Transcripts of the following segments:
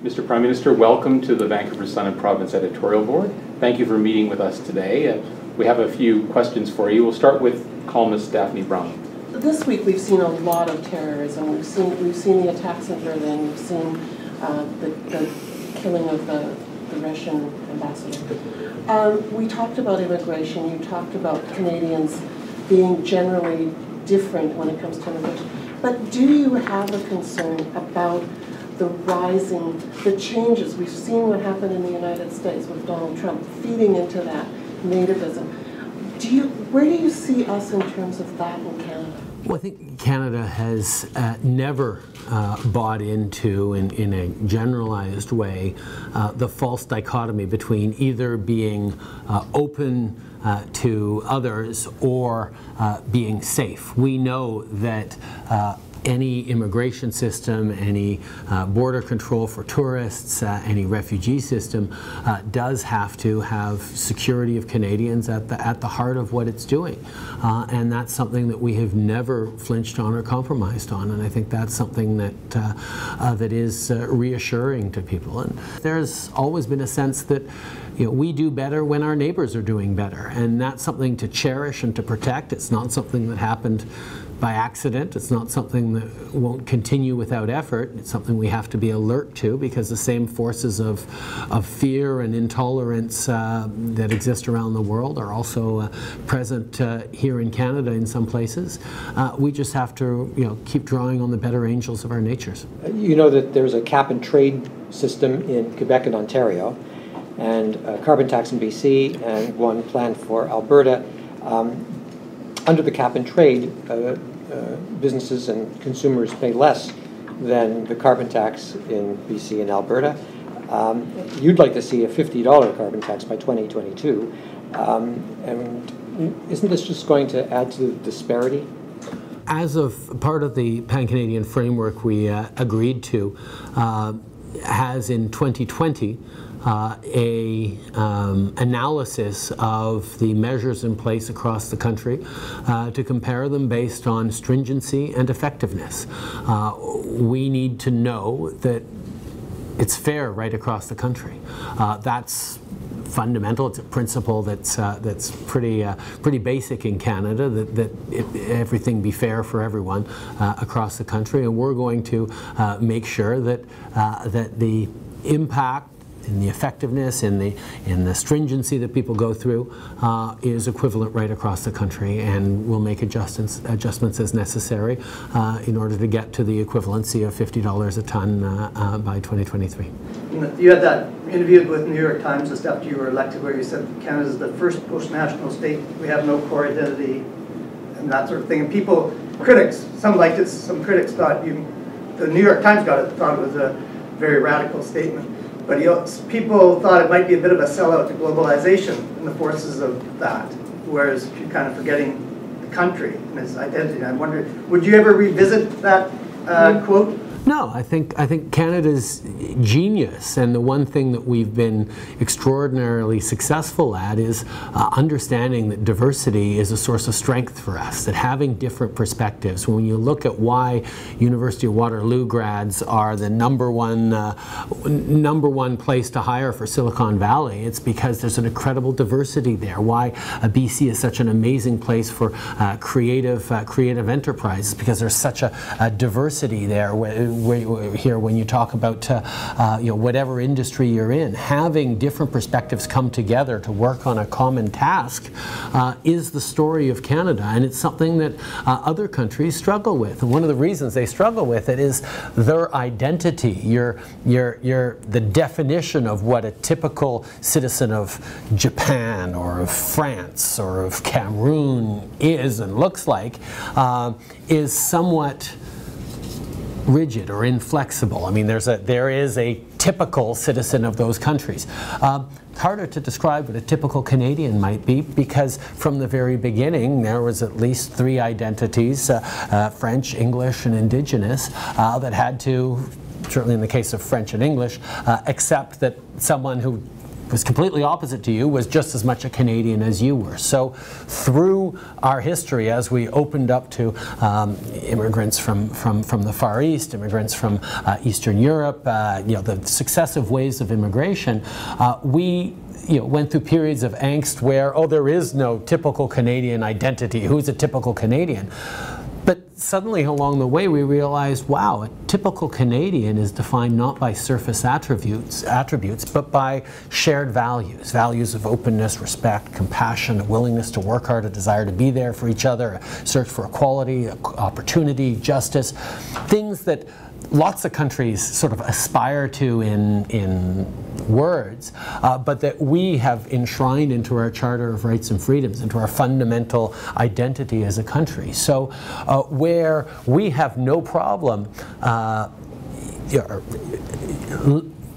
Mr. Prime Minister, welcome to the Vancouver Sun and Province editorial board. Thank you for meeting with us today. We have a few questions for you. We'll start with columnist Daphne Brown. This week we've seen a lot of terrorism. We've seen the attacks in Berlin. We've seen the killing of the Russian ambassador. We talked about immigration. You talked about Canadians being generally different when it comes to immigration. But do you have a concern about the changes? We've seen what happened in the United States with Donald Trump feeding into that nativism. Where do you see us in terms of that in Canada? Well, I think Canada has never bought into, in a generalized way, the false dichotomy between either being open to others or being safe. We know that any immigration system, any border control for tourists, any refugee system does have to have security of Canadians at the heart of what it's doing. And that's something that we have never flinched on or compromised on. And I think that's something that, that is reassuring to people. And there's always been a sense that we do better when our neighbors are doing better. And that's something to cherish and to protect. It's not something that happened by accident. It's not something that won't continue without effort. It's something we have to be alert to, because the same forces of fear and intolerance that exist around the world are also present here in Canada in some places. We just have to keep drawing on the better angels of our natures. You know that there's a cap and trade system in Quebec and Ontario, and a carbon tax in BC, and one planned for Alberta. Under the cap and trade, businesses and consumers pay less than the carbon tax in BC and Alberta. You'd like to see a $50 carbon tax by 2022. And isn't this just going to add to the disparity? As of part of the Pan-Canadian framework we agreed to, has in 2020 analysis of the measures in place across the country to compare them based on stringency and effectiveness. We need to know that it's fair right across the country. That's fundamental. It's a principle that's pretty basic in Canada, that everything be fair for everyone across the country, and we're going to make sure that that the impact and the effectiveness and the stringency that people go through is equivalent right across the country, and we'll make adjustments as necessary in order to get to the equivalency of $50 a ton by 2023. You had that interview with New York Times just after you were elected, where you said Canada is the first post-national state. We have no core identity and that sort of thing. And critics, some liked it, some critics thought the New York Times thought it was a very radical statement. But people thought it might be a bit of a sellout to globalization and the forces of that, whereas you're kind of forgetting the country and its identity. I'm wondering, would you ever revisit that quote? No, I think Canada's genius, and the one thing that we've been extraordinarily successful at, is understanding that diversity is a source of strength for us, that having different perspectives. When you look at why University of Waterloo grads are the number one place to hire for Silicon Valley, it's because there's an incredible diversity there. Why BC is such an amazing place for creative enterprise, because there's such a diversity there. Here, when you talk about whatever industry you're in, having different perspectives come together to work on a common task is the story of Canada, and it's something that other countries struggle with. And one of the reasons they struggle with it is their identity, the definition of what a typical citizen of Japan or of France or of Cameroon is and looks like is somewhat rigid or inflexible. I mean, there is a typical citizen of those countries. Harder to describe what a typical Canadian might be, because from the very beginning there was at least three identities, French, English, and Indigenous, that had to, certainly in the case of French and English, accept that someone who was completely opposite to you was just as much a Canadian as you were. So through our history, as we opened up to immigrants from the Far East, immigrants from Eastern Europe, the successive waves of immigration, we went through periods of angst where, oh, there is no typical Canadian identity. Who's a typical Canadian? But suddenly along the way we realized, wow, a typical Canadian is defined not by surface attributes, but by shared values. Values of openness, respect, compassion, a willingness to work hard, a desire to be there for each other, a search for equality, opportunity, justice. Things that lots of countries sort of aspire to in words, but that we have enshrined into our Charter of Rights and Freedoms, into our fundamental identity as a country. So where we have no problem,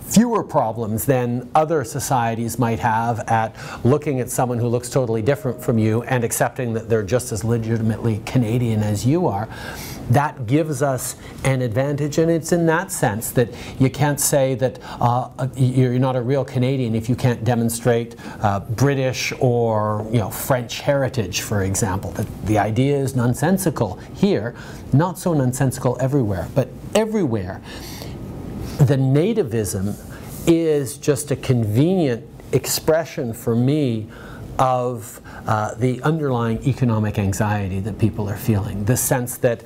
fewer problems than other societies might have at looking at someone who looks totally different from you and accepting that they're just as legitimately Canadian as you are, that gives us an advantage. And it's in that sense that you can't say that you're not a real Canadian if you can't demonstrate British or French heritage, for example. That the idea is nonsensical here, not so nonsensical everywhere, but everywhere the nativism is just a convenient expression for me of the underlying economic anxiety that people are feeling. The sense that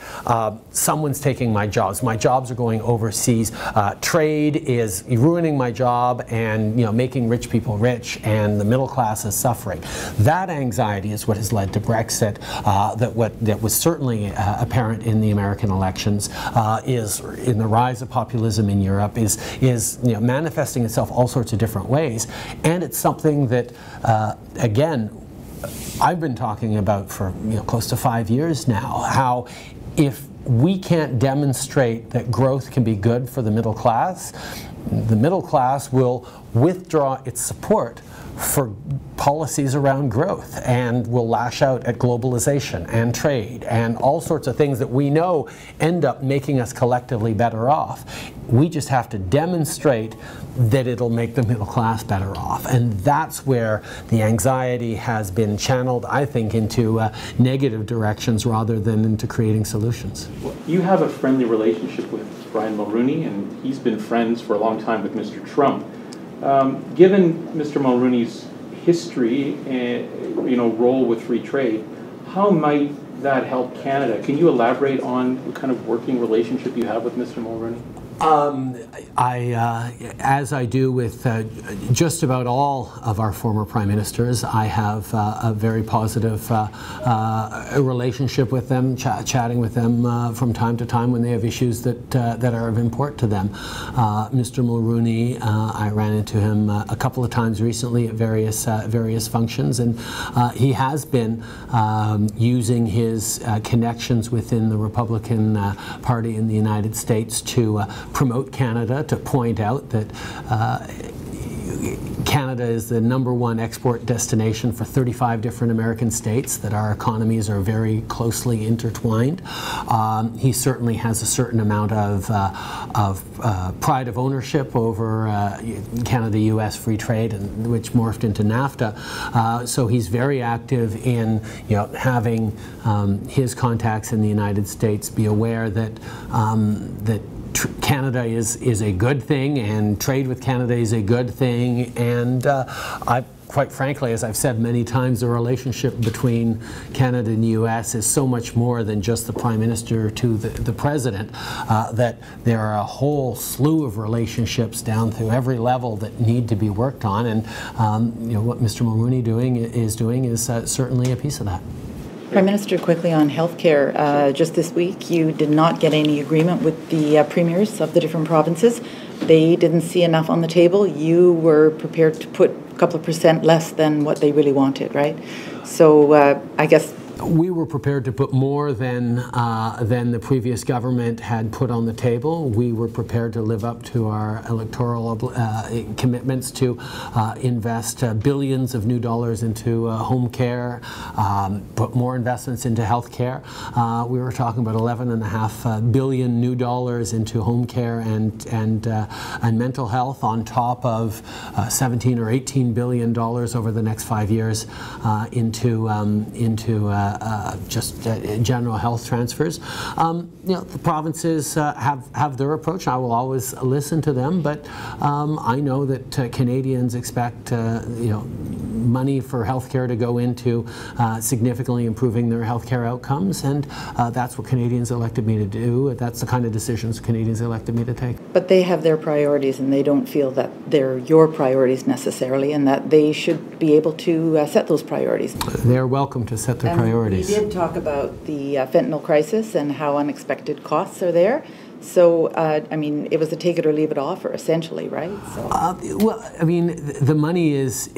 someone's taking my jobs are going overseas, trade is ruining my job and making rich people rich, and the middle class is suffering. That anxiety is what has led to Brexit, that was certainly apparent in the American elections, is in the rise of populism in Europe, is manifesting itself all sorts of different ways, and it's something that again, I've been talking about for close to 5 years now, how if we can't demonstrate that growth can be good for the middle class will withdraw its support for policies around growth and will lash out at globalization and trade and all sorts of things that we know end up making us collectively better off. We just have to demonstrate that it'll make the middle class better off. And that's where the anxiety has been channeled, I think, into negative directions rather than into creating solutions. Well, you have a friendly relationship with Brian Mulrooney, and he's been friends for a long time with Mr. Trump. Given Mr. Mulrooney's history and role with free trade, how might that help Canada? Can you elaborate on what kind of working relationship you have with Mr. Mulrooney? As I do with just about all of our former prime ministers, I have a very positive relationship with them, chatting with them from time to time when they have issues that are of import to them. Mr. Mulrooney, I ran into him a couple of times recently at various functions, and he has been using his connections within the Republican Party in the United States to promote Canada, to point out that Canada is the #1 export destination for 35 different American states, that our economies are very closely intertwined. He certainly has a certain amount of pride of ownership over Canada-US free trade, and which morphed into NAFTA. So he's very active in having his contacts in the United States be aware that Canada is a good thing, and trade with Canada is a good thing, and quite frankly, as I've said many times, the relationship between Canada and the U.S. is so much more than just the Prime Minister to the President, that there are a whole slew of relationships down through every level that need to be worked on, and what Mr. Mulrooney is doing is certainly a piece of that. Prime Minister, quickly on healthcare. Just this week, you did not get any agreement with the premiers of the different provinces. They didn't see enough on the table. You were prepared to put a couple of % less than what they really wanted, right? So I guess We were prepared to put more than the previous government had put on the table. We were prepared to live up to our electoral commitments to invest billions of new dollars into home care, put more investments into health care. We were talking about $11.5 billion new dollars into home care and mental health, on top of $17 or $18 billion over the next 5 years into just general health transfers. The provinces have their approach. I will always listen to them, but I know that Canadians expect money for healthcare to go into significantly improving their healthcare outcomes, and that's what Canadians elected me to do. That's the kind of decisions Canadians elected me to take. But they have their priorities, and they don't feel that they're your priorities necessarily, and that they should be able to set those priorities. They're welcome to set their priorities. We did talk about the fentanyl crisis and how unexpected costs are there. So, I mean, it was a take it or leave it offer, essentially, right? So. Well, I mean, the money is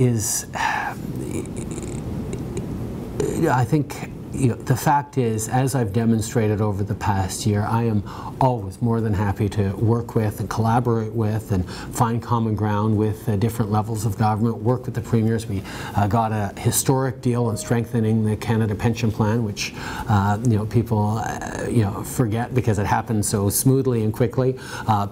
I think, the fact is, as I've demonstrated over the past year, I am always more than happy to work with and collaborate with and find common ground with different levels of government, work with the premiers. We got a historic deal on strengthening the Canada Pension Plan, which people forget because it happened so smoothly and quickly.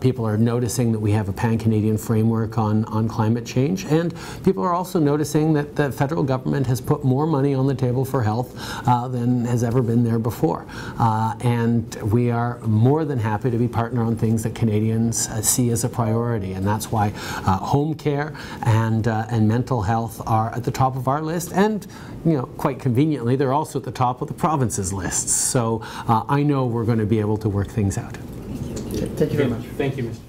People are noticing that we have a pan-Canadian framework on climate change, and people are also noticing that the federal government has put more money on the table for health than has ever been there before. And we are more than happy to be partner on things that Canadians see as a priority, and that's why home care and mental health are at the top of our list, and quite conveniently, they're also at the top of the province's lists. So I know we're going to be able to work things out. Thank you very much. Thank you, Mr.